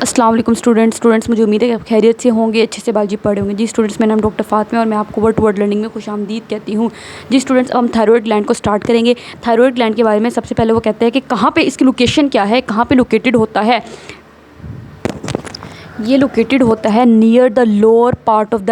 अस्सलाम वालेकुम स्टूडेंट्स, मुझे उम्मीद है कि आप खैरियत से होंगे, अच्छे से बाजी पढ़े होंगे। जी स्टूडेंट्स, मेरा नाम डॉक्टर फातिमा और मैं आपको वर्ड टू वर्ड लर्निंग में खुशामदीद कहती हूँ। जी स्टूडेंट्स, अब हम थायराइड ग्लैंड को स्टार्ट करेंगे। थायराइड ग्लैंड के बारे में सबसे पहले वो कहते हैं कि कहाँ पे इसकी लोकेशन क्या है, कहाँ पे लोकेटेड होता है। ये लोकेटेड होता है near the lower part of the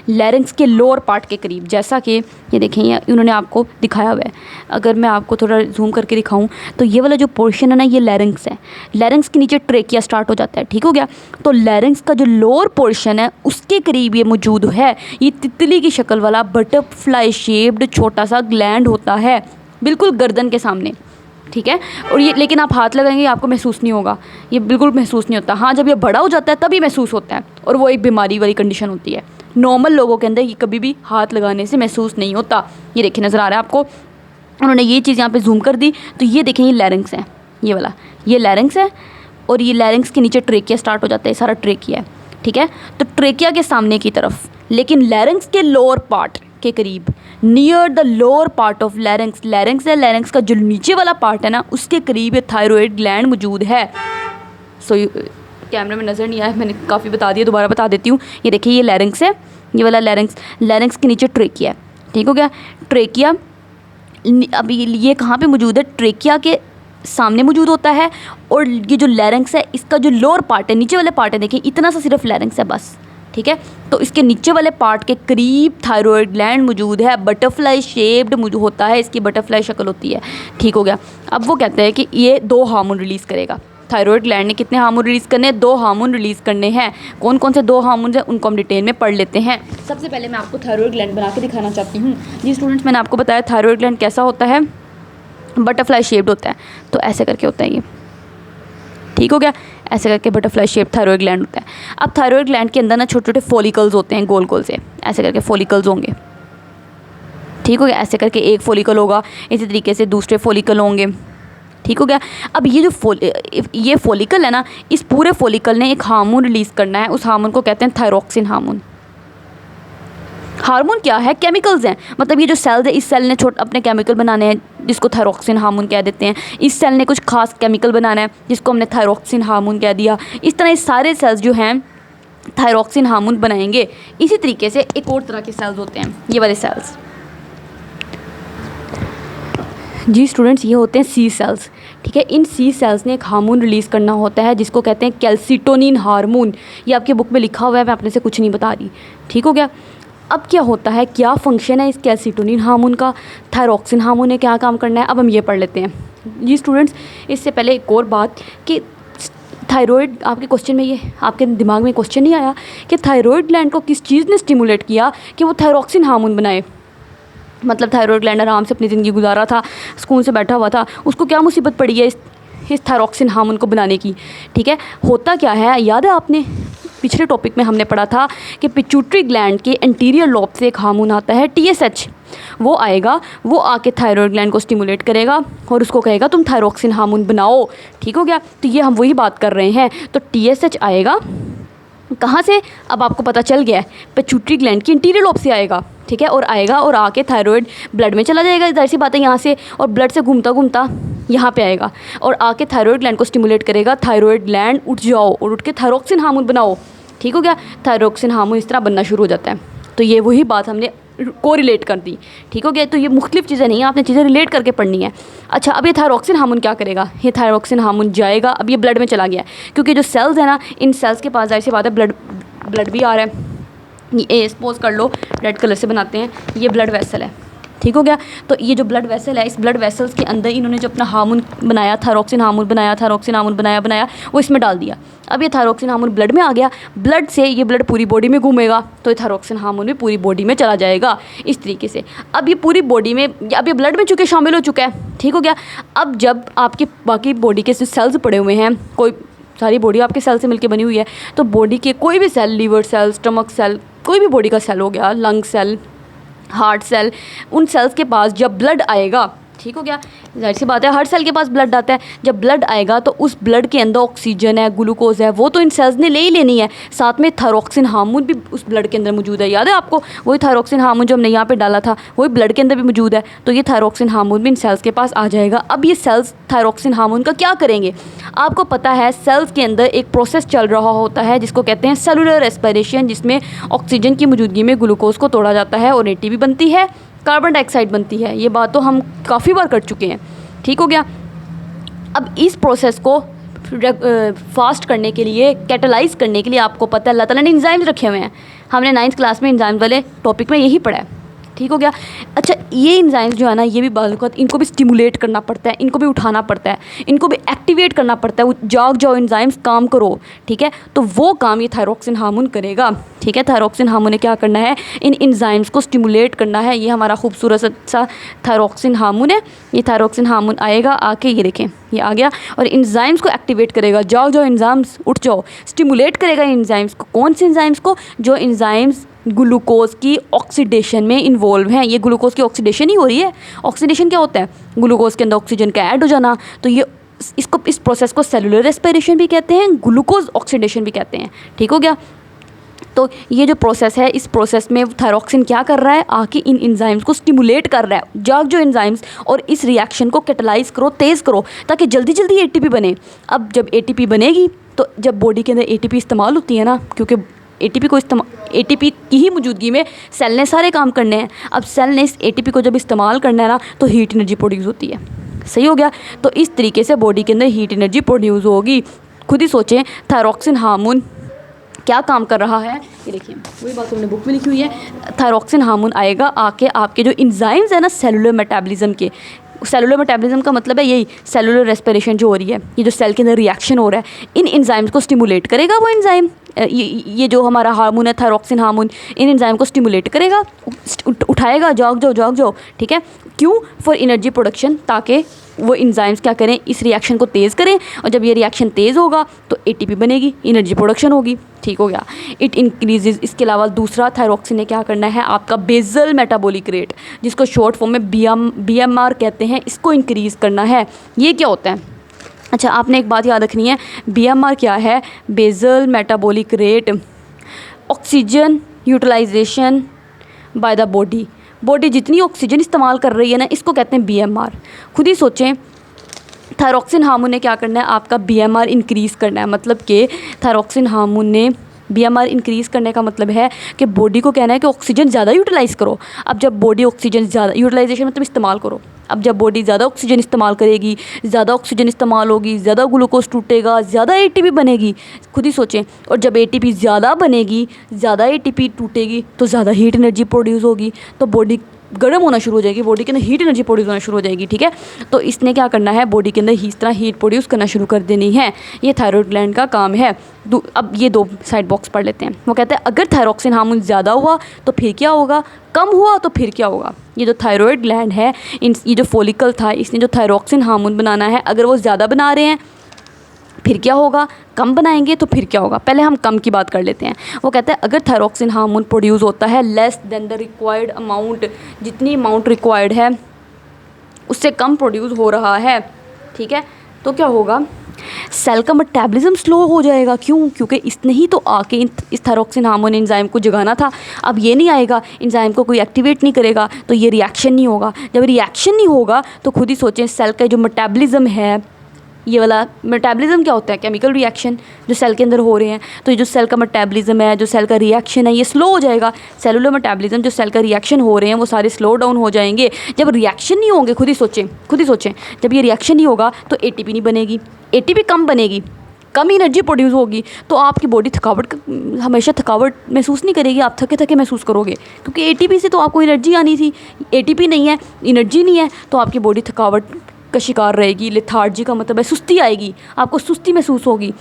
larynx के लोअर पार्ट के करीब। जैसा कि ये देखें, ये उन्होंने आपको दिखाया हुआ है। अगर मैं आपको थोड़ा जूम करके दिखाऊं तो ये वाला जो पोर्शन है ना, ये लैरिंग्स है। लैरिंग्स के नीचे ट्रेकिया स्टार्ट हो जाता है, ठीक हो गया। तो लैरिंग्स का जो लोअर पोर्शन है उसके करीब ये मौजूद है। ये तितली की शक्ल वाला बटरफ्लाई शेप्ड छोटा सा ग्लैंड होता है, बिल्कुल गर्दन के सामने, ठीक है। और ये लेकिन आप हाथ लगाएंगे आपको महसूस नहीं होगा, ये बिल्कुल महसूस नहीं होता। हाँ, जब ये बड़ा हो जाता है तभी महसूस होता है, और वो एक बीमारी वाली कंडीशन होती है। नॉर्मल लोगों के अंदर ये कभी भी हाथ लगाने से महसूस नहीं होता। ये देखिए, नज़र आ रहा है आपको, उन्होंने ये चीज़ यहाँ पे जूम कर दी। तो ये देखें, ये लैरिंग्स है, ये वाला ये लैरिंग्स है, और ये लैरिंग्स के नीचे ट्रेकिया स्टार्ट हो जाता है, सारा ट्रेकिया है, ठीक है। तो ट्रेकिया के सामने की तरफ, लेकिन लैरिंग्स के लोअर पार्ट के करीब, near the lower part of लैरिंग्स है, लैरिंग्स का जो नीचे वाला पार्ट है ना, उसके करीब ये थायराइड ग्लैंड मौजूद है। कैमरे में नज़र नहीं आया, मैंने काफ़ी बता दिया, दोबारा बता देती हूँ। ये देखिए, ये लैरिंग्स है, ये वाला लैरिंग्स के नीचे ट्रेकिया है, ठीक हो गया। ट्रेकिया अब ये कहाँ पे मौजूद है? ट्रेकिया के सामने मौजूद होता है। और ये जो लैरिंग्स है, इसका जो लोअर पार्ट है, नीचे वाले पार्ट है, देखिए इतना सा सिर्फ लैरिंग्स है बस, ठीक है। तो इसके नीचे वाले पार्ट के करीब थायराइड ग्लैंड मौजूद है, बटरफ्लाई शेप्ड होता है, इसकी बटरफ्लाई शक्ल होती है, ठीक हो गया। अब वो कहते हैं कि ये 2 हार्मोन रिलीज़ करेगा। थायराइड ग्लैंड ने कितने हार्मोन रिलीज़ करने हैं? 2 हार्मोन रिलीज़ करने हैं। कौन कौन से 2 हार्मोन हैं उनको हम डिटेल में पढ़ लेते हैं। सबसे पहले मैं आपको थायराइड ग्लैंड बना के दिखाना चाहती हूँ। जी स्टूडेंट्स, मैंने आपको बताया थायराइड ग्लैंड कैसा होता है, बटरफ्लाई शेप्ड होता है। तो ऐसे करके होता है ये, ठीक हो गया। ऐसे करके बटरफ्लाई शेप थायराइड ग्लैंड होता है। अब थायराइड ग्लैंड के अंदर ना छोटे छोटे फॉलिकल्स होते हैं, गोल गोल से, ऐसे करके फॉलिकल्स होंगे, ठीक हो गया। ऐसे करके एक फॉलिकल होगा, इसी तरीके से दूसरे फॉलिकल होंगे, ठीक हो गया। अब ये जो ये फॉलिकल है ना, इस पूरे फॉलिकल ने एक हार्मोन रिलीज़ करना है। उस हार्मोन को कहते हैं थायरोक्सिन हार्मोन। हार्मोन क्या है? केमिकल्स हैं। मतलब ये जो सेल्स है, इस सेल ने अपने केमिकल बनाने हैं जिसको थायरोक्सिन हार्मोन कह देते हैं। इस सेल ने कुछ खास केमिकल बनाना है जिसको हमने थायरोक्सिन हार्मोन कह दिया। इस तरह इस सारे सेल्स जो हैं थायरोक्सिन हार्मोन बनाएंगे। इसी तरीके से एक और तरह के सेल्स होते हैं, ये वाले सेल्स। जी स्टूडेंट्स, ये होते हैं सी सेल्स, ठीक है। इन सी सेल्स ने एक हार्मोन रिलीज़ करना होता है जिसको कहते हैं कैल्सिटोनिन हार्मोन। ये आपके बुक में लिखा हुआ है, मैं अपने से कुछ नहीं बता रही, ठीक हो गया। अब क्या होता है, क्या फंक्शन है इस कैल्सिटोनिन हार्मोन का, थायरोक्सिन हार्मोन ने क्या काम करना है, अब हम ये पढ़ लेते हैं। जी स्टूडेंट्स, इससे पहले एक और बात कि थायराइड, आपके क्वेश्चन में ये आपके दिमाग में क्वेश्चन नहीं आया कि थायराइड ग्लैंड को किस चीज़ ने स्टिमुलेट किया कि वो थायरोक्सिन हार्मोन बनाए। मतलब थायराइड ग्लैंड आराम से अपनी ज़िंदगी गुजारा था, स्कूल से बैठा हुआ था, उसको क्या मुसीबत पड़ी है इस थायरोक्सिन हार्मोन को बनाने की, ठीक है। होता क्या है, याद है आपने पिछले टॉपिक में हमने पढ़ा था कि पिट्यूटरी ग्लैंड के एंटीरियर लोब से एक हार्मोन आता है TSH। वो आएगा, वो आके थायराइड ग्लैंड को स्टिमुलेट करेगा और उसको कहेगा तुम थायरोक्सिन हार्मोन बनाओ, ठीक हो गया। तो ये हम वही बात कर रहे हैं। तो TSH आएगा कहाँ से? अब आपको पता चल गया है, पिट्यूटरी ग्लैंड की इंटीरियर लोब से आएगा, ठीक है। और आएगा और आके थायराइड ब्लड में चला जाएगा, जाहिर सी बात है, यहाँ से, और ब्लड से घूमता घूमता यहाँ पे आएगा और आके थायराइड ग्लैंड को स्टिमुलेट करेगा। थायराइड ग्लैंड उठ जाओ और उठ के थायरोक्सिन हार्मोन बनाओ, ठीक हो गया। थायरोक्सिन हार्मोन इस तरह बनना शुरू हो जाता है। तो ये वही बात हमने को रिलेट कर दी, ठीक हो गया। तो ये मुख्तलिफ चीज़ें नहीं है, आपने चीज़ें रिलेट करके पढ़नी है। अच्छा, अब ये थायरोक्सिन हार्मोन क्या करेगा? ये थायरोक्सिन हार्मोन जाएगा, अब ये ब्लड में चला गया क्योंकि जो सेल्स है ना, इन सेल्स के पास जाहिर सी बात है ब्लड भी आ रहा है। ये सपोज कर लो, रेड कलर से बनाते हैं, ये ब्लड वेसल है, ठीक हो गया। तो ये जो ब्लड वेसल है, इस ब्लड वेसल्स के अंदर इन्होंने जो अपना हार्मोन बनाया, थायरोक्सिन हार्मोन बनाया, वो इसमें डाल दिया। अब ये थायरोक्सिन हार्मोन ब्लड में आ गया, ब्लड से ये ब्लड पूरी बॉडी में घूमेगा, तो ये थायरोक्सिन हार्मोन भी पूरी बॉडी में चला जाएगा इस तरीके से। अब ये पूरी बॉडी में, अब ये ब्लड में चूँकि शामिल हो चुका है, ठीक हो गया। अब जब आपकी बाकी बॉडी के सेल्स पड़े हुए हैं, कोई सारी बॉडी आपके सेल से मिलकर बनी हुई है, तो बॉडी के कोई भी cell, liver cell, stomach cell, कोई भी बॉडी का सेल हो गया, लंग सेल, हार्ट सेल, उन सेल्स के पास जब ब्लड आएगा, ठीक हो गया। जाहिर सी बात है हर सेल के पास ब्लड आता है, जब ब्लड आएगा तो उस ब्लड के अंदर ऑक्सीजन है, ग्लूकोज है, वो तो इन सेल्स ने ले ही लेनी है, साथ में थायरॉक्सिन हार्मोन भी उस ब्लड के अंदर मौजूद है। याद है आपको वही थायरॉक्सिन हार्मोन जो हमने यहाँ पे डाला था वही ब्लड के अंदर भी मौजूद है, तो ये थायरॉक्सिन हार्मोन भी इन सेल्स के पास आ जाएगा। अब ये सेल्स थायरॉक्सिन हार्मोन का क्या करेंगे? आपको पता है सेल्स के अंदर एक प्रोसेस चल रहा होता है जिसको कहते हैं सेलुलर रेस्पिरेशन, जिसमें ऑक्सीजन की मौजूदगी में ग्लूकोज को तोड़ा जाता है और एटीपी बनती है, कार्बन डाइऑक्साइड बनती है। ये बात तो हम काफ़ी बार कर चुके हैं, ठीक हो गया। अब इस प्रोसेस को फास्ट करने के लिए, कैटलाइज करने के लिए आपको पता है अल्लाह ताला ने एंजाइम्स रखे हुए हैं। हमने 9th क्लास में एंजाइम वाले टॉपिक में यही पढ़ा है, ठीक हो गया। अच्छा, ये एंजाइम्स जो है ना, ये भी बाज़ औक़ात इनको भी स्टिमुलेट करना पड़ता है, इनको भी उठाना पड़ता है, इनको भी एक्टिवेट करना पड़ता है। जाग जाओ एंजाइम्स, काम करो, ठीक है। तो वो काम ये थायरॉक्सिन हार्मोन करेगा, ठीक है। थायरॉक्सिन हार्मोन ने क्या करना है? इन एंजाइम्स को स्टिमुलेट करना है। ये हमारा खूबसूरत सा थायरॉक्सिन हार्मोन है। ये थायरॉक्सिन हार्मोन आएगा, आके ये देखें ये आ गया और एंजाइम्स को एक्टिवेट करेगा। जाग जाओ एंजाइम्स, उठ जाओ, स्टिमुलेट करेगा एंजाइम्स को। कौन से एंजाइम्स को? जो एंजाइम्स ग्लूकोज की ऑक्सीडेशन में इन्वॉल्व हैं। ये ग्लूकोज की ऑक्सीडेशन ही हो रही है। ऑक्सीडेशन क्या होता है? ग्लूकोज के अंदर ऑक्सीजन का ऐड हो जाना। तो ये इस प्रोसेस को सेलुलर रेस्पिरेशन भी कहते हैं, ग्लूकोज ऑक्सीडेशन भी कहते हैं, ठीक हो गया। तो ये जो प्रोसेस है, इस प्रोसेस में थायरॉक्सिन क्या कर रहा है? आके इन एंजाइम्स को स्टिमुलेट कर रहा है। जाग जो एंजाइम्स, और इस रिएक्शन को कैटलाइज करो, तेज़ करो, ताकि जल्दी जल्दी एटीपी बने। अब जब एटीपी बनेगी तो जब बॉडी के अंदर एटीपी इस्तेमाल होती है ना, क्योंकि एटीपी की ही मौजूदगी में सेल ने सारे काम करने हैं। अब सेल ने इस एटीपी को जब इस्तेमाल करना है ना, तो हीट एनर्जी प्रोड्यूस होती है, सही हो गया। तो इस तरीके से बॉडी के अंदर हीट एनर्जी प्रोड्यूस होगी। खुद ही सोचें थायरॉक्सिन हार्मोन क्या काम कर रहा है। ये देखिए वही बात हमने बुक में लिखी हुई है। थायरॉक्सिन हार्मोन आएगा, आके आपके जो एंजाइम्स है ना सेलुलर मेटाबॉलिज्म के, सेलुलर मेटाबॉलिज्म का मतलब है यही सेलुलर रेस्पिरेशन जो हो रही है, ये जो सेल के अंदर रिएक्शन हो रहा है, इन एंजाइम्स को स्टिमुलेट करेगा। वो एंजाइम ये जो हमारा हार्मोन है थायरॉक्सिन हार्मोन, इन एंजाइम को स्टिमुलेट करेगा, उठाएगा, जाग जाओ, ठीक है। क्यों? फॉर एनर्जी प्रोडक्शन, ताकि वो एंजाइम्स क्या करें? इस रिएक्शन को तेज़ करें, और जब ये रिएक्शन तेज़ होगा तो एटीपी बनेगी, एनर्जी प्रोडक्शन होगी, ठीक हो गया। It increases. इसके अलावा दूसरा थायरॉक्सिन ने क्या करना है? आपका बेसल मेटाबॉलिक रेट, जिसको शॉर्ट फॉर्म में BMR कहते हैं, इसको इंक्रीज़ करना है। ये क्या होता है? अच्छा, आपने एक बात याद रखनी है, BMR क्या है? Basal metabolic rate, oxygen utilization by the body जितनी ऑक्सीजन इस्तेमाल कर रही है ना, इसको कहते हैं BMR। खुद ही सोचें, थायरॉक्सिन हार्मोन ने क्या करना है? आपका BMR इंक्रीज़ करना है। मतलब कि थायरॉक्सिन हार्मोन ने BMR इंक्रीज़ करने का मतलब है कि बॉडी को कहना है कि ऑक्सीजन ज़्यादा यूटिलाइज़ करो। अब जब बॉडी ऑक्सीजन ज़्यादा, यूटिलाइजेशन मतलब इस्तेमाल करो, अब जब बॉडी ज़्यादा ऑक्सीजन इस्तेमाल करेगी, ज़्यादा ऑक्सीजन इस्तेमाल होगी, ज़्यादा ग्लूकोज टूटेगा, ज़्यादा एटीपी बनेगी। खुद ही सोचें, और जब एटीपी ज़्यादा बनेगी, ज़्यादा एटीपी टूटेगी, तो ज़्यादा हीट एनर्जी प्रोड्यूस होगी, तो बॉडी गर्म होना शुरू हो जाएगी, बॉडी के अंदर हीट एनर्जी प्रोड्यूस होना शुरू हो जाएगी, ठीक है। तो इसने क्या करना है? बॉडी के अंदर इस तरह हीट प्रोड्यूस करना शुरू कर देनी है। ये थायरॉयड ग्लैंड का काम है। अब ये दो साइड बॉक्स पढ़ लेते हैं। वो कहते हैं अगर थायरॉक्सिन हार्मोन ज़्यादा हुआ तो फिर क्या होगा, कम हुआ तो फिर क्या होगा। ये जो थायरॉयड ग्लैंड है, ये जो फॉलिकल था, इसने जो थायरॉक्सिन हार्मोन बनाना है, अगर वो ज़्यादा बना रहे हैं फिर क्या होगा, कम बनाएंगे तो फिर क्या होगा। पहले हम कम की बात कर लेते हैं। वो कहते हैं अगर थायरॉक्सिन हार्मोन प्रोड्यूस होता है less than the required amount, जितनी अमाउंट रिक्वायर्ड है उससे कम प्रोड्यूस हो रहा है, ठीक है, तो क्या होगा, सेल का मेटाबॉलिज्म स्लो हो जाएगा। क्यों? क्योंकि इसने ही तो आके इस थायरॉक्सिन हार्मोन एंजाइम को जगाना था। अब ये नहीं आएगा, एंजाइम को कोई एक्टिवेट नहीं करेगा, तो ये रिएक्शन नहीं होगा। जब रिएक्शन नहीं होगा तो खुद ही सोचें, सेल का जो मेटाबॉलिज्म है, ये वाला मेटाबॉलिज्म क्या होता है, केमिकल रिएक्शन जो सेल के अंदर हो रहे हैं, तो ये जो सेल का मेटाबॉलिज्म है, जो सेल का रिएक्शन है, ये स्लो हो जाएगा। सेलुलर मेटाबॉलिज्म, जो सेल का रिएक्शन हो रहे हैं वो सारे स्लो डाउन हो जाएंगे। जब रिएक्शन नहीं होंगे, खुद ही सोचें, जब ये रिएक्शन नहीं होगा तो एटीपी नहीं बनेगी, एटीपी कम बनेगी, कम एनर्जी प्रोड्यूस होगी, तो आपकी बॉडी हमेशा थकावट महसूस नहीं करेगी, आप थके थके महसूस करोगे, क्योंकि एटीपी से तो आपको एनर्जी आनी थी। एटीपी नहीं है, एनर्जी नहीं है, तो आपकी बॉडी थकावट का शिकार रहेगी। लेथार्जी का मतलब है सुस्ती आएगी, आपको सुस्ती महसूस होगी।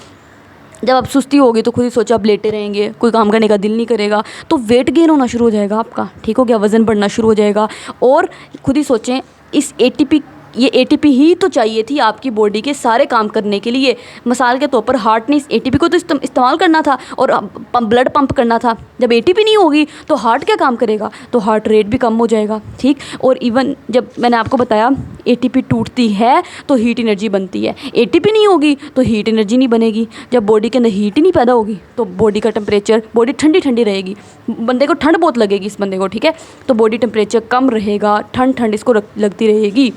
जब आप सुस्ती होगी तो खुद ही सोचा आप लेटे रहेंगे, कोई काम करने का दिल नहीं करेगा, तो वेट गेन होना शुरू हो जाएगा आपका, ठीक हो गया, वज़न बढ़ना शुरू हो जाएगा। और खुद ही सोचें, इस एटीपी ये एटीपी ही तो चाहिए थी आपकी बॉडी के सारे काम करने के लिए। मिसाल के तौर पर हार्ट ने इस एटीपी को तो इस्तेमाल करना था और ब्लड पंप करना था। जब एटीपी नहीं होगी तो हार्ट क्या काम करेगा, तो हार्ट रेट भी कम हो जाएगा, ठीक। और इवन जब मैंने आपको बताया एटीपी टूटती है तो हीट एनर्जी बनती है, एटीपी नहीं होगी तो हीट एनर्जी नहीं बनेगी। जब बॉडी के अंदर हीट ही नहीं पैदा होगी तो बॉडी का टेम्परेचर, बॉडी ठंडी ठंडी रहेगी, बंदे को ठंड बहुत लगेगी इस बंदे को, ठीक है। तो बॉडी टेम्परेचर कम रहेगा, ठंड इसको लगती रहेगी।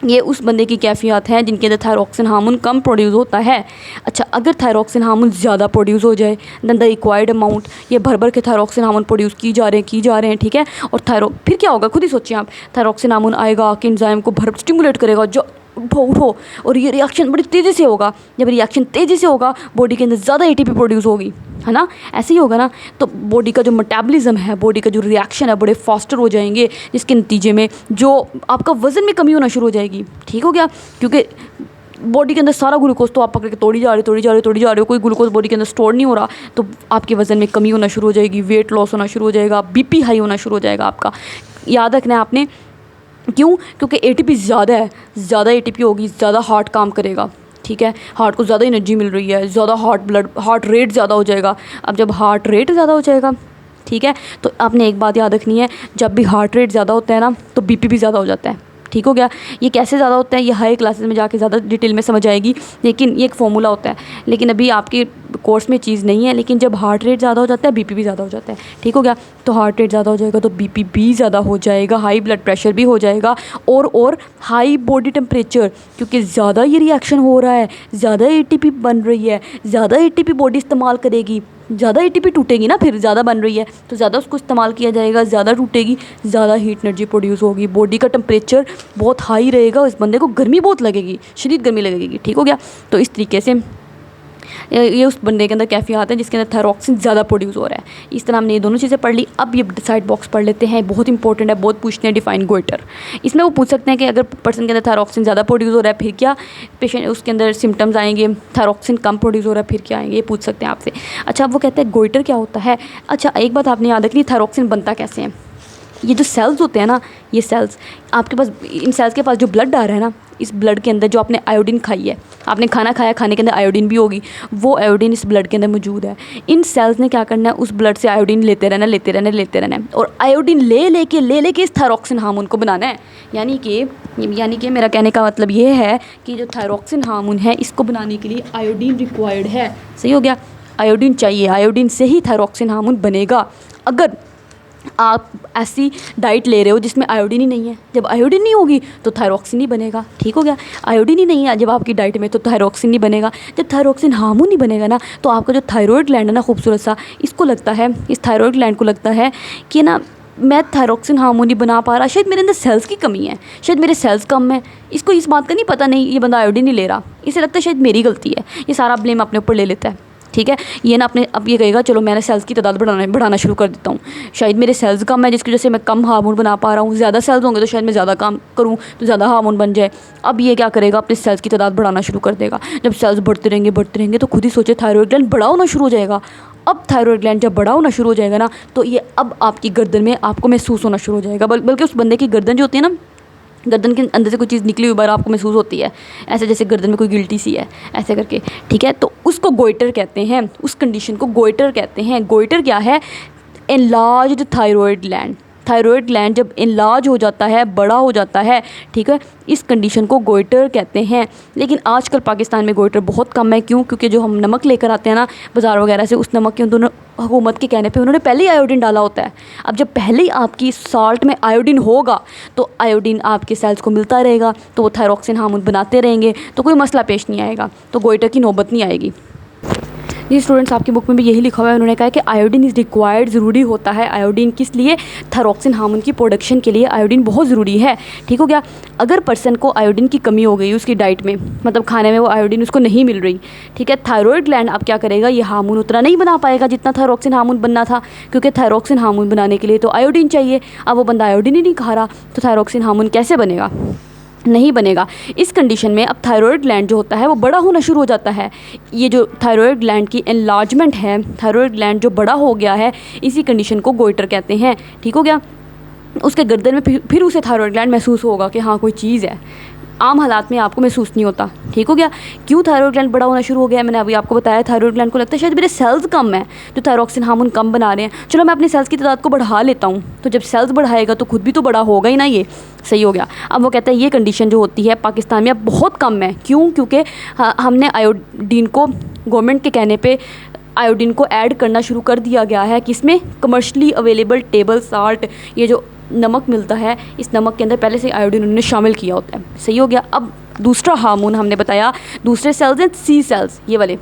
ये उस बंदे की कैफियत हैं जिनके अंदर थायरॉक्सिन हार्मोन कम प्रोड्यूस होता है। अच्छा, अगर थायरॉक्सिन हार्मोन ज़्यादा प्रोड्यूस हो जाए दैन द रिक्वायर्ड अमाउंट, ये भर के थायरॉक्सिन हार्मोन प्रोड्यूस की जा रहे हैं, ठीक है। और फिर क्या होगा, खुद ही सोचिए आप, थायरॉक्सिन हार्मोन आएगा कि एंजाइम को स्टिमुलेट करेगा, जो उठो और ये रिएक्शन बड़ी तेज़ी से होगा। जब रिएक्शन तेज़ी से होगा बॉडी के अंदर ज़्यादा एटीपी प्रोड्यूस होगी, है ना, ऐसे ही होगा ना। तो बॉडी का जो मेटाबॉलिज्म है, बॉडी का जो रिएक्शन है, बड़े फास्टर हो जाएंगे, जिसके नतीजे में जो आपका वज़न में कमी होना शुरू हो जाएगी, ठीक हो गया। क्योंकि बॉडी के अंदर सारा ग्लूकोज तो आप पकड़ के तोड़ी जा रहे हो, कोई ग्लूकोज बॉडी के अंदर स्टोर नहीं हो रहा, तो आपके वज़न में कमी होना शुरू हो जाएगी, वेट लॉस होना शुरू हो जाएगा, बीपी हाई होना शुरू हो जाएगा आपका। याद रखना है आपने, क्यों, क्योंकि एटीपी ज़्यादा है, ज़्यादा एटीपी होगी, ज़्यादा हार्ट काम करेगा, ठीक है। हार्ट को ज़्यादा एनर्जी मिल रही है, ज़्यादा हार्ट रेट ज़्यादा हो जाएगा। अब जब हार्ट रेट ज़्यादा हो जाएगा, ठीक है, तो आपने एक बात याद रखनी है, जब भी हार्ट रेट ज़्यादा होता है ना तो बीपी भी ज़्यादा हो जाता है, ठीक हो गया। ये कैसे ज़्यादा होता है, ये हाई क्लासेस में जाके ज़्यादा डिटेल में समझ आएगी, लेकिन ये एक फॉर्मूला होता है, लेकिन अभी आपके कोर्स में चीज़ नहीं है। लेकिन जब हार्ट रेट ज़्यादा हो जाता है बीपी भी ज़्यादा हो जाता है, ठीक हो गया। तो हार्ट रेट ज़्यादा हो जाएगा तो बीपी भी ज़्यादा हो जाएगा, हाई ब्लड प्रेशर भी हो जाएगा, और हाई बॉडी टेम्परेचर, क्योंकि ज़्यादा ये रिएक्शन हो रहा है, ज़्यादा एटीपी बन रही है, ज़्यादा एटीपी बॉडी इस्तेमाल करेगी, ज़्यादा एटीपी टूटेगी ना, फिर ज़्यादा बन रही है तो ज़्यादा उसको इस्तेमाल किया जाएगा, ज़्यादा टूटेगी, ज़्यादा हीट एनर्जी प्रोड्यूस होगी, बॉडी का टेम्परेचर बहुत हाई रहेगा, इस बंदे को गर्मी बहुत लगेगी, शदीद गर्मी लगेगी, ठीक हो गया। तो इस तरीके से ये उस बंदे के अंदर कैफियत है जिसके अंदर थायरॉक्सिन ज़्यादा प्रोड्यूस हो रहा है। इस तरह हमने ये दोनों चीज़ें पढ़ ली। अब ये साइड बॉक्स पढ़ लेते हैं, बहुत इंपॉर्टेंट है, बहुत पूछते हैं डिफाइन गोइटर। इसमें वो पूछ सकते हैं कि अगर पर्सन के अंदर थायरॉक्सिन ज़्यादा प्रोड्यूस हो रहा है फिर क्या, पेशेंट उसके अंदर सिम्टम्स आएंगे, थायरॉक्सिन कम प्रोड्यूस हो रहा है फिर क्या आएंगे, ये पूछ सकते हैं आपसे। अच्छा, वो कहते हैं गोइटर क्या होता है। अच्छा, एक बात आपने याद रखनी, थायरॉक्सिन बनता कैसे है। ये जो सेल्स होते हैं ना, ये सेल्स आपके पास, इन सेल्स के पास जो ब्लड आ रहा है ना, इस ब्लड के अंदर जो आपने आयोडीन खाई है, आपने खाना खाया, खाने के अंदर आयोडीन भी होगी, वो आयोडीन इस ब्लड के अंदर मौजूद है। इन सेल्स ने क्या करना है, उस ब्लड से आयोडीन लेते रहना है और आयोडीन ले के इस थायरॉक्सिन हार्मोन को बनाना है। यानी कि मेरा कहने का मतलब ये है कि जो थायरॉक्सिन हार्मोन है इसको बनाने के लिए आयोडीन रिक्वायर्ड है। सही हो गया, आयोडीन चाहिए, आयोडीन से ही थायरॉक्सिन हार्मोन बनेगा। अगर आप ऐसी डाइट ले रहे हो जिसमें आयोडीन ही नहीं है, जब आयोडीन नहीं होगी तो थायरॉक्सिन नहीं बनेगा, ठीक हो गया। आयोडीन ही नहीं है जब आपकी डाइट में तो थायरॉक्सिन नहीं बनेगा। जब थायरॉक्सिन हार्मोन नहीं बनेगा ना तो आपका जो थायरॉयड ग्लैंड है ना, खूबसूरत सा, इसको लगता है, इस थायरॉयड ग्लैंड को लगता है कि ना मैं थायरॉक्सिन हार्मोन नहीं बना पा रहा, शायद मेरे अंदर सेल्स की कमी है, शायद मेरे सेल्स कम है। इसको इस बात का नहीं पता, नहीं ये बंदा आयोडीन नहीं ले रहा, इसे लगता है शायद मेरी गलती है, ये सारा ब्लेम अपने ऊपर ले लेता है, ठीक है। ये ना अपने अब ये कहेगा चलो मैंने सेल्स की तादाद बढ़ाना शुरू कर देता हूँ, शायद मेरे सेल्स कम है जिसकी वजह से मैं कम हार्मोन बना पा रहा हूँ, ज़्यादा सेल्स होंगे तो शायद मैं ज़्यादा काम करूँ तो ज़्यादा हार्मोन बन जाए। अब ये क्या करेगा, अपने सेल्स की तादाद बढ़ाना शुरू कर देगा। जब सेल्स बढ़ते रहेंगे तो खुद ही सोचे थायरॉयड ग्लैंड बड़ा होना शुरू हो जाएगा। अब थायरॉयड ग्लैंड जब बड़ा होना शुरू हो जाएगा ना तो ये अब आपकी गर्दन में आपको महसूस होना शुरू हो जाएगा, बल्कि उस बंदे की गर्दन जो होती है ना, गर्दन के अंदर से कोई चीज़ निकली हुई बार आपको महसूस होती है, ऐसे जैसे गर्दन में कोई गिल्टी सी है, ऐसे करके, ठीक है। तो उसको गोइटर कहते हैं, उस कंडीशन को गोइटर कहते हैं। गोइटर क्या है, enlarged thyroid gland. Thyroid gland जब इनलार्ज हो जाता है, बड़ा हो जाता है, ठीक है, इस कंडीशन को गोइटर कहते हैं। लेकिन आजकल पाकिस्तान में गोइटर बहुत कम है। क्यों? क्योंकि जो हम नमक लेकर आते हैं ना बाज़ार वगैरह से, उस नमक के दोनों हुकूमत के कहने पे उन्होंने पहले ही आयोडीन डाला होता है। अब जब पहले ही आपकी साल्ट में आयोडीन होगा तो आयोडीन आपके सेल्स को मिलता रहेगा, तो वो थायरॉक्सिन हार्मोन बनाते रहेंगे, तो कोई मसला पेश नहीं आएगा, तो गोइटर की नौबत नहीं आएगी। जी स्टूडेंट्स, आपकी बुक में भी यही लिखा हुआ है, उन्होंने कहा है कि आयोडीन इज़ रिक्वायर्ड, ज़रूरी होता है। आयोडीन किस लिए? थायरॉक्सिन हार्मोन की प्रोडक्शन के लिए आयोडीन बहुत ज़रूरी है, ठीक हो गया। अगर पर्सन को आयोडीन की कमी हो गई उसकी डाइट में, मतलब खाने में वो आयोडीन उसको नहीं मिल रही, ठीक है, थायरॉयड ग्लैंड अब क्या करेगा, ये हार्मोन उतना नहीं बना पाएगा जितना थायरॉक्सिन हार्मोन बनना था, क्योंकि थायरॉक्सिन हार्मोन बनाने के लिए तो आयोडीन चाहिए। अब वो बंदा आयोडीन ही नहीं खा रहा तो थायरॉक्सिन हार्मोन कैसे बनेगा? नहीं बनेगा। इस कंडीशन में अब थायरॉयड ग्लैंड जो होता है वो बड़ा होना शुरू हो जाता है। ये जो थायरॉयड ग्लैंड की एनलार्जमेंट है, थायरॉयड ग्लैंड जो बड़ा हो गया है, इसी कंडीशन को गोइटर कहते हैं, ठीक हो गया। उसके गर्दन में फिर उसे थायरॉयड ग्लैंड महसूस होगा कि हाँ कोई चीज़ है, आम हालात में आपको महसूस नहीं होता। ठीक हो गया। क्यों थायरॉयड ग्लैंड बड़ा होना शुरू हो गया है? मैंने अभी आपको बताया, थायरॉयड ग्लैंड को लगता है शायद मेरे सेल्स कम है जो थायरॉक्सिन हार्मोन कम बना रहे हैं, चलो मैं अपनी सेल्स की तादाद को बढ़ा लेता हूँ। तो जब सेल्स बढ़ाएगा तो खुद भी तो बड़ा होगा ही ना, ये सही हो गया। अब वो कहता है ये कंडीशन जो होती है पाकिस्तान में अब बहुत कम है। क्यों? क्योंकि हमने आयोडीन को गवर्नमेंट के कहने पे आयोडीन को ऐड करना शुरू कर दिया गया है, किसमें? कमर्शली अवेलेबल टेबल साल्ट, ये जो नमक मिलता है इस नमक के अंदर पहले से आयोडीन उन्होंने शामिल किया होता है। सही हो गया। अब दूसरा हार्मोन हमने बताया, दूसरे सेल्स हैं सी सेल्स, ये वाले।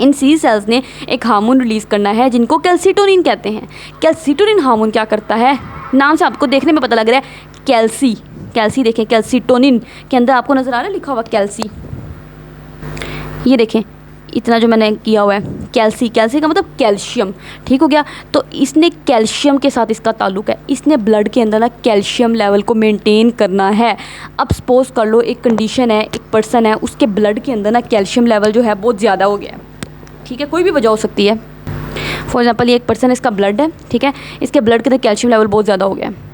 इन सी सेल्स ने एक हार्मोन रिलीज़ करना है जिनको कैल्सीटोनिन कहते हैं। कैल्सीटोनिन हार्मोन क्या करता है? नाम से आपको देखने में पता लग रहा है, कैल्सी देखें, कैल्सीटोनिन के अंदर आपको नज़र आ रहा है लिखा हुआ कैल्सी, ये देखें इतना जो मैंने किया हुआ है, कैल्सी का मतलब कैल्शियम। ठीक हो गया। तो इसने कैल्शियम के साथ इसका ताल्लुक़ है, इसने ब्लड के अंदर ना कैल्शियम लेवल को मेंटेन करना है। अब सपोज़ कर लो एक कंडीशन है, एक पर्सन है, उसके ब्लड के अंदर ना कैल्शियम लेवल जो है बहुत ज़्यादा हो गया है। ठीक है, कोई भी वजह हो सकती है। फॉर एग्जांपल ये एक पर्सन, इसका ब्लड है, ठीक है, इसके ब्लड के अंदर कैल्शियम लेवल बहुत ज़्यादा हो गया है।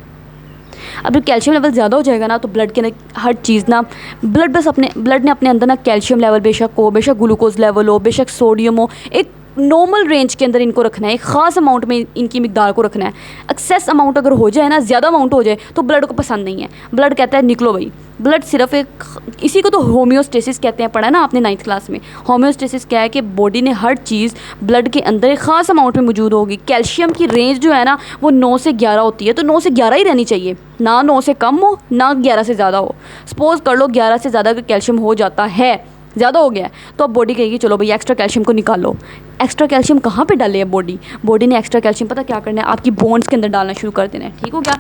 अब जब कैल्शियम लेवल ज़्यादा हो जाएगा ना तो ब्लड के अंदर हर चीज़ ना, ब्लड ने अपने अंदर ना कैल्शियम लेवल बेशक ग्लूकोज लेवल हो, बेशक सोडियम हो, एक नॉर्मल रेंज के अंदर इनको रखना है, एक ख़ास अमाउंट में इनकी मिकदार को रखना है। एक्सेस अमाउंट अगर हो जाए ना, ज़्यादा अमाउंट हो जाए तो ब्लड को पसंद नहीं है। ब्लड कहता है निकलो भाई। ब्लड सिर्फ एक, इसी को तो होम्योस्टेसिस कहते हैं, पढ़ा है ना आपने 9th क्लास में। होम्योस्टेसिस क्या है कि बॉडी ने हर चीज़ ब्लड के अंदर एक ख़ास अमाउंट में मौजूद होगी। कैल्शियम की रेंज जो है ना वो 9 से 11 होती है, तो 9 से 11 ही रहनी चाहिए, ना 9 से कम हो ना 11 से ज़्यादा हो। सपोज़ कर लो 11 से ज़्यादा अगर कैल्शियम हो जाता है, ज़्यादा हो गया है, तो अब बॉडी कहेगी चलो भाई एक्स्ट्रा कैल्शियम को निकालो। एक्स्ट्रा कैल्शियम कहाँ पे डाले है बॉडी ने एक्स्ट्रा कैल्शियम पता क्या करना है, आपकी बोन्स के अंदर डालना शुरू कर देना है। ठीक हो गया।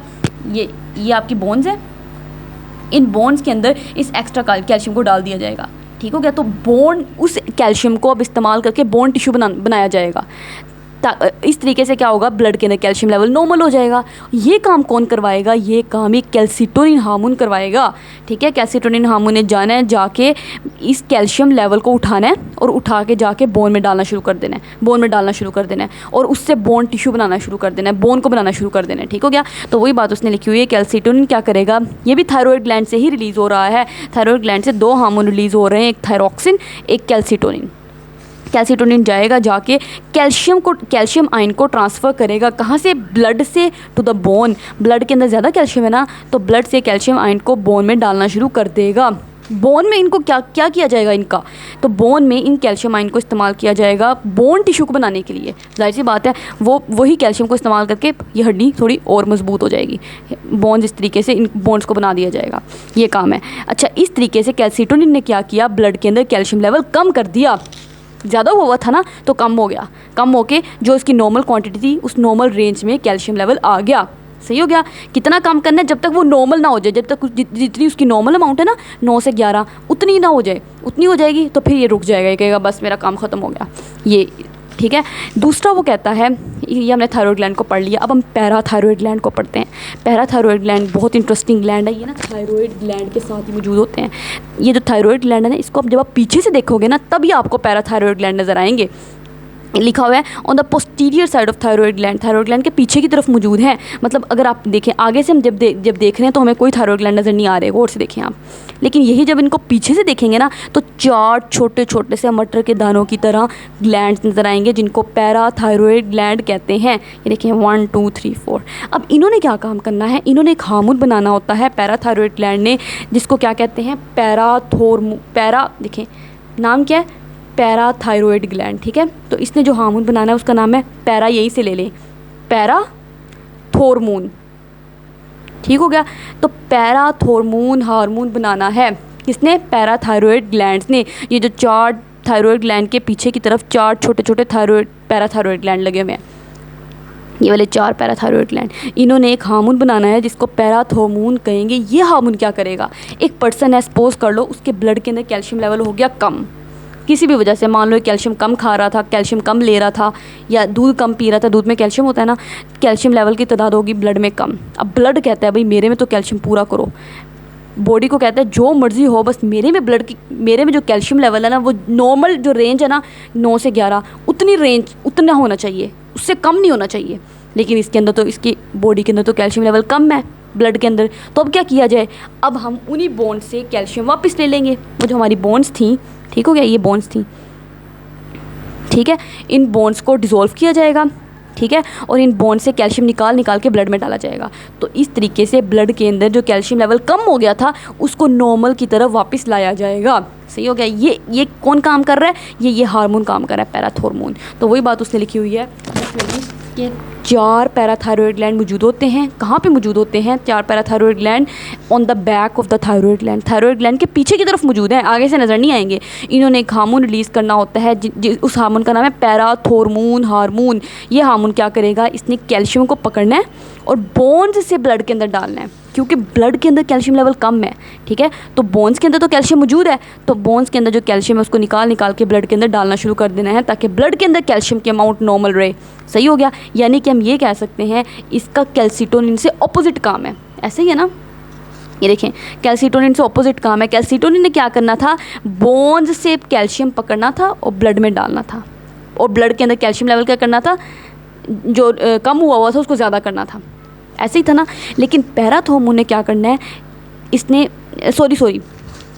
ये आपकी बोन्स है, इन बोन्स के अंदर इस एक्स्ट्रा कैल्शियम को डाल दिया जाएगा। ठीक हो गया। तो बोन, उस कैल्शियम को अब इस्तेमाल करके बोन टिश्यू बनाया जाएगा। इस तरीके से क्या होगा, ब्लड के अंदर कैल्शियम लेवल नॉर्मल हो जाएगा। ये काम कौन करवाएगा? ये काम एक कैल्सीटोनिन हार्मोन करवाएगा। ठीक है, कैल्सीटोनिन हार्मोन ने जाना है, जाके इस कैल्शियम लेवल को उठाना है और उठा के जाके बोन में डालना शुरू कर देना है, और उससे बोन टिश्यू बनाना शुरू कर देना है, बोन को बनाना शुरू कर देना है। ठीक हो गया। तो वही बात उसने लिखी हुई है, कैल्सीटोनिन क्या करेगा, ये भी थायरॉयड ग्लैंड से ही रिलीज़ हो रहा है। थायरॉयड ग्लैंड से 2 हार्मोन रिलीज़ हो रहे हैं, एक थायरॉक्सिन, एक कैल्सीटोनिन। कैल्सीटोनिन जाएगा, जाके कैल्शियम आयन को ट्रांसफ़र करेगा, कहाँ से? ब्लड से टू द बोन। ब्लड के अंदर ज़्यादा कैल्शियम है ना, तो ब्लड से कैल्शियम आयन को बोन में डालना शुरू कर देगा। बोन में इनको क्या किया जाएगा इनका, तो बोन में इन कैल्शियम आयन को इस्तेमाल किया जाएगा बोन टिश्यू को बनाने के लिए। जाहिर सी बात है वही कैल्शियम को इस्तेमाल करके ये हड्डी थोड़ी और मजबूत हो जाएगी। बोन्स इस तरीके से इन बोन्स को बना दिया जाएगा, ये काम है। अच्छा, इस तरीके से कैल्सीटोनिन ने क्या किया, ब्लड के अंदर कैल्शियम लेवल कम कर दिया। ज़्यादा हुआ था ना तो कम हो गया, कम होके जो इसकी नॉर्मल क्वांटिटी थी उस नॉर्मल रेंज में कैल्शियम लेवल आ गया। सही हो गया। कितना काम करना है, जब तक वो नॉर्मल ना हो जाए, जब तक जितनी उसकी नॉर्मल अमाउंट है ना 9 से 11 उतनी ना हो जाए, उतनी हो जाएगी तो फिर ये रुक जाएगा, ये कहेगा बस मेरा काम ख़त्म हो गया ये। ठीक है। दूसरा वो कहता है, ये हमने थायरॉयड ग्लैंड को पढ़ लिया, अब हम पैराथायरॉयड ग्लैंड को पढ़ते हैं। पैराथायरॉयड ग्लैंड बहुत इंटरेस्टिंग ग्लैंड है, ये ना थायरॉयड ग्लैंड के साथ ही मौजूद होते हैं। ये जो थायरॉयड ग्लैंड है ना, इसको जब आप पीछे से देखोगे ना तभी आपको पैराथायरॉयड ग्लैंड नज़र आएंगे। लिखा हुआ है on the posterior side of thyroid gland के पीछे की तरफ मौजूद है। मतलब अगर आप देखें आगे से हम जब देख रहे हैं तो हमें कोई थायरॉयड ग्लैंड नज़र नहीं आ रहे, गौर से देखें आप। लेकिन यही जब इनको पीछे से देखेंगे ना तो 4 छोटे छोटे से मटर के दानों की तरह ग्लैंड्स नज़र आएंगे जिनको पैराथायरॉयड ग्लैंड कहते हैं। ये देखें 1 2 3 4। अब इन्होंने क्या काम करना है, इन्होंने एक हार्मोन बनाना होता है पैराथायरॉयड ग्लैंड ने, जिसको क्या कहते हैं, देखें नाम क्या है, पैराथायरॉयड ग्लैंड। ठीक है। तो इसने जो हार्मोन बनाना है उसका नाम है पैरा, यहीं से ले लें, पैराथोर्मोन। ठीक हो गया। तो पैराथोर्मोन हार्मोन बनाना है किसने, पैराथायरॉयड ग्लैंड्स ने। ये जो 4 थायरॉयड ग्लैंड के पीछे की तरफ 4 छोटे छोटे पैराथायरॉयड ग्लैंड लगे हुए हैं, ये वाले 4 पैराथायरॉयड ग्लैंड, इन्होंने एक हार्मोन बनाना है जिसको पैराथोर्मोन कहेंगे। ये हार्मोन क्या करेगा, एक पर्सन है, सपोज कर लो उसके ब्लड के अंदर कैल्शियम लेवल हो गया कम, किसी भी वजह से, मान लो कैल्शियम कम खा रहा था, कैल्शियम कम ले रहा था, या दूध कम पी रहा था, दूध में कैल्शियम होता है ना, कैल्शियम लेवल की तादाद होगी ब्लड में कम। अब ब्लड कहता है भाई मेरे में तो कैल्शियम पूरा करो, बॉडी को कहता है जो मर्ज़ी हो बस मेरे में जो कैल्शियम लेवल है ना वो नॉर्मल जो रेंज है ना 9 से 11 उतना होना चाहिए, उससे कम नहीं होना चाहिए। लेकिन इसके अंदर तो, इसकी बॉडी के अंदर तो कैल्शियम लेवल कम है, ब्लड के अंदर। तो अब क्या किया जाए, अब हम उन्हीं बोन्स से कैल्शियम वापस ले लेंगे। वो जो हमारी बोन्स थी, ठीक हो गया, ये बोन्स थी, ठीक है, इन बोन्स को डिज़ोल्व किया जाएगा, ठीक है, और इन बोन से कैल्शियम निकाल के ब्लड में डाला जाएगा। तो इस तरीके से ब्लड के अंदर जो कैल्शियम लेवल कम हो गया था उसको नॉर्मल की तरफ वापस लाया जाएगा। सही हो गया। ये कौन काम कर रहा है, ये हार्मोन काम कर रहा है, पैराथॉर्मोन। तो वही बात उसने लिखी हुई है कि 4 पैराथायरॉयड ग्लैंड मौजूद होते हैं। कहाँ पे मौजूद होते हैं 4 parathyroid gland? On the back of the thyroid gland, thyroid gland के पीछे की तरफ मौजूद हैं, आगे से नज़र नहीं आएंगे। इन्होंने एक हार्मोन रिलीज़ करना होता है, उस हार्मोन का नाम है पैराथॉर्मोन हार्मोन। ये हार्मोन क्या करेगा, इसने कैल्शियम को पकड़ना है और बोन्स से ब्लड के अंदर डालना है, क्योंकि ब्लड के अंदर कैल्शियम लेवल कम है, ठीक है। तो बोन्स के अंदर तो कैल्शियम मौजूद है, तो बोन्स के अंदर जो कैल्शियम है उसको निकाल के ब्लड के अंदर डालना शुरू कर देना है, ताकि ब्लड के अंदर कैल्शियम की अमाउंट नॉर्मल रहे। सही हो गया। यानी कि हम ये कह सकते हैं इसका कैल्सिटोनिन से ऑपोजिट काम है। ऐसे ही है ना, ये देखें, कैल्सिटोनिन से ऑपोजिट काम है। कैल्सिटोनिन ने क्या करना था, बोन्स से कैल्शियम पकड़ना था और ब्लड में डालना था, और ब्लड के अंदर कैल्शियम लेवल क्या करना था, जो कम हुआ था उसको ज़्यादा करना था। ऐसे ही था ना। लेकिन पैराथॉर्मोन ने क्या करना है, इसने सॉरी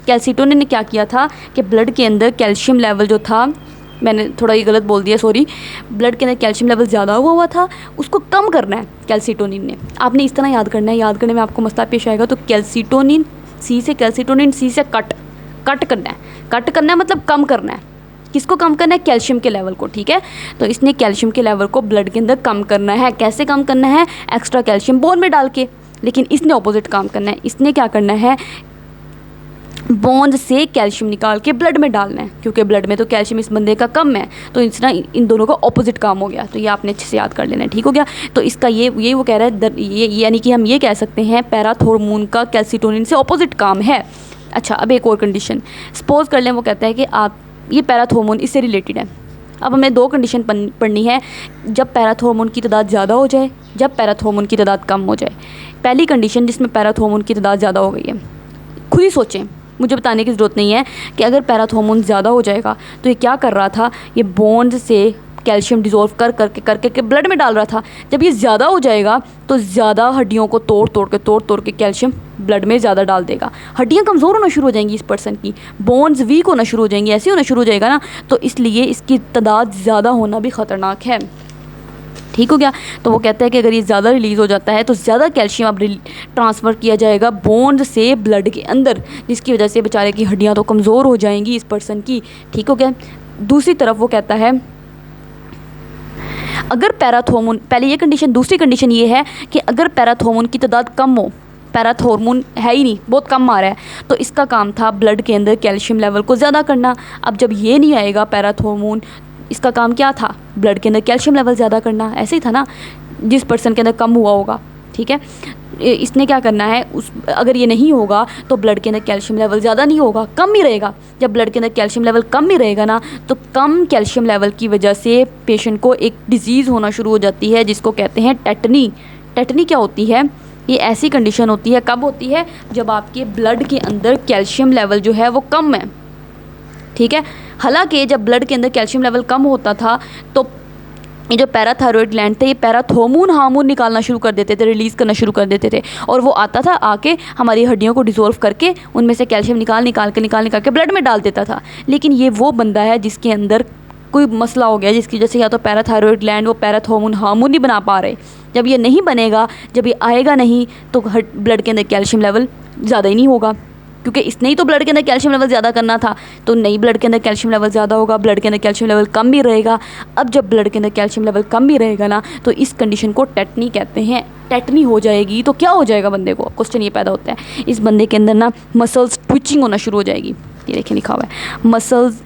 कैल्सिटोनिन ने क्या किया था कि ब्लड के अंदर कैल्शियम लेवल जो था, मैंने थोड़ा ये गलत बोल दिया, सॉरी, ब्लड के अंदर कैल्शियम लेवल ज़्यादा हुआ था, उसको कम करना है कैल्सिटोनिन ने। आपने इस तरह याद करना है, याद करने में आपको मसला पेश आएगा। तो कैल्सिटोनिन, सी से कैल्सिटोनिन, सी से कट करना है। कट करना है मतलब कम करना है। किसको कम करना है, कैल्शियम के लेवल को, ठीक है। तो इसने कैल्शियम के लेवल को ब्लड के अंदर कम करना है। कैसे कम करना है, एक्स्ट्रा कैल्शियम बोन में डाल के। लेकिन इसने ऑपोजिट काम करना है, इसने क्या करना है, बोन से कैल्शियम निकाल के ब्लड में डालना है, क्योंकि ब्लड में तो कैल्शियम इस बंदे का कम है। तो इसना इन दोनों का ऑपोजिट काम हो गया। तो ये आपने अच्छे से याद कर लेना है, ठीक हो गया। तो इसका ये वो कह रहा है, ये यानी कि हम ये कह सकते हैं पैराथॉर्मोन का कैल्सिटोनिन से ऑपोजिट काम है। अच्छा, अब एक और कंडीशन सपोज कर लें, वो कहता है कि आप ये पैराथॉर्मोन इससे रिलेटेड है। अब हमें 2 कंडीशन पढ़नी है, जब पैराथॉर्मोन की तादाद ज़्यादा हो जाए, जब पैराथॉर्मोन की तादाद कम हो जाए। पहली कंडीशन जिसमें पैराथॉर्मोन की तादाद ज़्यादा हो गई है, खुद ही सोचें, मुझे बताने की ज़रूरत नहीं है कि अगर पैराथॉर्मोन ज़्यादा हो जाएगा तो ये क्या कर रहा था, ये बोन्स से कैल्शियम डिज़ोल्व करके ब्लड में डाल रहा था। जब ये ज़्यादा हो जाएगा तो ज़्यादा हड्डियों को तोड़ के कैल्शियम ब्लड में ज़्यादा डाल देगा। हड्डियाँ कमज़ोर होना शुरू हो जाएंगी इस पर्सन की, बोन्स वीक होना शुरू हो जाएंगी, ऐसे होना शुरू हो जाएगा ना। तो इसलिए इसकी तादाद ज़्यादा होना भी ख़तरनाक है, ठीक हो गया। तो वो कहता है कि अगर ये ज़्यादा रिलीज़ हो जाता है तो ज़्यादा कैल्शियम अब ट्रांसफ़र किया जाएगा बोन से ब्लड के अंदर, जिसकी वजह से बेचारे की हड्डियाँ तो कमज़ोर हो जाएंगी इस पर्सन की, ठीक हो गया। दूसरी तरफ वो कहता है अगर पैराथॉर्मोन, पहले ये कंडीशन, दूसरी कंडीशन ये है कि अगर पैराथॉर्मोन की तादाद कम हो, पैराथॉर्मोन है ही नहीं, बहुत कम आ रहा है, तो इसका काम था ब्लड के अंदर कैल्शियम लेवल को ज़्यादा करना। अब जब ये नहीं आएगा पैराथॉर्मोन, इसका काम क्या था, ब्लड के अंदर कैल्शियम लेवल ज़्यादा करना। ऐसे ही था ना, जिस पर्सन के अंदर कम हुआ होगा, ठीक है, इसने क्या करना है, अगर ये नहीं होगा तो ब्लड के अंदर कैल्शियम लेवल ज़्यादा नहीं होगा, कम ही रहेगा। जब ब्लड के अंदर कैल्शियम लेवल कम ही रहेगा ना, तो कम कैल्शियम लेवल की वजह से पेशेंट को एक डिज़ीज़ होना शुरू हो जाती है जिसको कहते हैं टेटनी। टेटनी क्या होती है, ये ऐसी कंडीशन होती है, कब होती है, जब आपके ब्लड के अंदर कैल्शियम लेवल जो है वो कम है, ठीक है। हालांकि जब ब्लड के अंदर कैल्शियम लेवल कम होता था तो ये जो पैराथायरॉयड ग्लैंड थे, ये पैराथॉर्मोन हार्मोन निकालना शुरू कर देते थे, रिलीज़ करना शुरू कर देते थे, और वो आता था आके हमारी हड्डियों को डिसॉल्व करके उनमें से कैल्शियम निकाल के ब्लड में डाल देता था। लेकिन ये वो बंदा है जिसके अंदर कोई मसला हो गया, जिसकी वजह से या तो पैराथायरॉयड ग्लैंड वो पैराथॉर्मोन हार्मोन नहीं बना पा रहे। जब ये नहीं बनेगा, जब ये आएगा नहीं, तो ब्लड के अंदर कैल्शियम लेवल ज़्यादा ही नहीं होगा, क्योंकि इसने ही तो ब्लड के अंदर कैल्शियम लेवल ज़्यादा करना था। तो नहीं, ब्लड के अंदर कैल्शियम लेवल ज़्यादा होगा, ब्लड के अंदर कैल्शियम लेवल कम भी रहेगा। अब जब ब्लड के अंदर कैल्शियम लेवल कम भी रहेगा ना, तो इस कंडीशन को टेटनी कहते हैं। टेटनी हो जाएगी तो क्या हो जाएगा बंदे को, क्वेश्चन ये पैदा होता है, इस बंदे के अंदर ना मसल्स ट्विचिंग होना शुरू हो जाएगी। ये देखिए लिखा हुआ है मसल्स।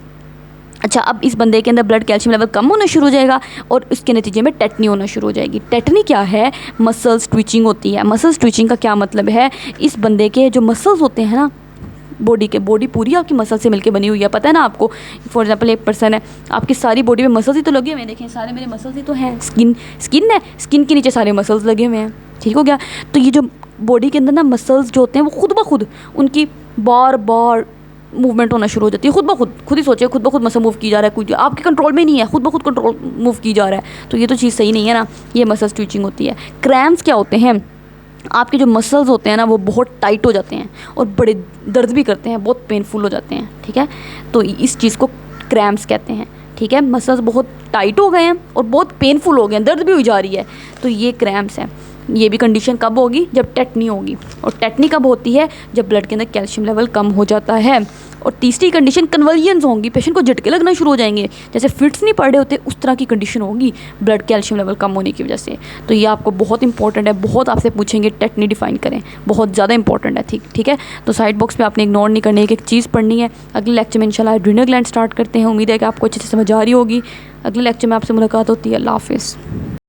अच्छा, अब इस बंदे के अंदर ब्लड कैल्शियम लेवल कम होना शुरू हो जाएगा और उसके नतीजे में टेटनी होना शुरू हो जाएगी। टेटनी क्या है, मसल्स ट्विचिंग होती है। मसल्स ट्विचिंग का क्या मतलब है, इस बंदे के जो मसल्स होते हैं ना, बॉडी पूरी आपकी मसल से मिलके बनी हुई है, पता है ना आपको। फॉर एग्जांपल एक पर्सन है, आपकी सारी बॉडी में मसल्स ही तो लगे हुए हैं, देखें सारे मेरे मसल्स ही तो हैं। स्किन है, स्किन के नीचे सारे मसल्स लगे हुए हैं, ठीक हो गया। तो ये जो बॉडी के अंदर ना मसल्स जो होते हैं वो खुद ब खुद उनकी बार बार मूवमेंट होना शुरू हो जाती है, खुद ब खुद ही सोचिए, खुद ब खुद मसल मूव की जा रहा है, कुछ आपके कंट्रोल में नहीं है, खुद ब खुद कंट्रोल मूव की जा रहा है। तो ये तो चीज़ सही नहीं है ना, ये मसल ट्विचिंग होती है। क्रैम्प्स क्या होते हैं, आपके जो मसल्स होते हैं ना वो बहुत टाइट हो जाते हैं और बड़े दर्द भी करते हैं, बहुत पेनफुल हो जाते हैं, ठीक है। तो इस चीज़ को क्रैम्प्स कहते हैं, ठीक है। मसल्स बहुत टाइट हो गए हैं और बहुत पेनफुल हो गए हैं, दर्द भी हो जा रही है, तो ये क्रैम्प्स हैं। ये भी कंडीशन कब होगी? जब टेटनी होगी। और टेटनी कब होती है? जब ब्लड के अंदर कैल्शियम लेवल कम हो जाता है। और तीसरी कंडीशन कन्वर्जन्स होंगी, पेशेंट को झटके लगना शुरू हो जाएंगे, जैसे फिट्स नहीं पड़ रहे होते उस तरह की कंडीशन होगी ब्लड कैल्शियम लेवल कम होने की वजह से। तो ये आपको बहुत इंपॉर्टेंट है, बहुत आपसे पूछेंगे, टेटनी डिफाइन करें, बहुत ज़्यादा इंपॉर्टेंट है, ठीक है। तो साइड बॉक्स में आपने इग्नोर नहीं करनी है, एक एक चीज़ पढ़नी है। अगले लेक्चर में इंशाल्लाह एड्रीनल ग्लैंड स्टार्ट करते हैं। उम्मीद है कि आपको अच्छे से समझ आ रही होगी। अगले लेक्चर में आपसे मुलाकात होती है। अल्लाह हाफिज़।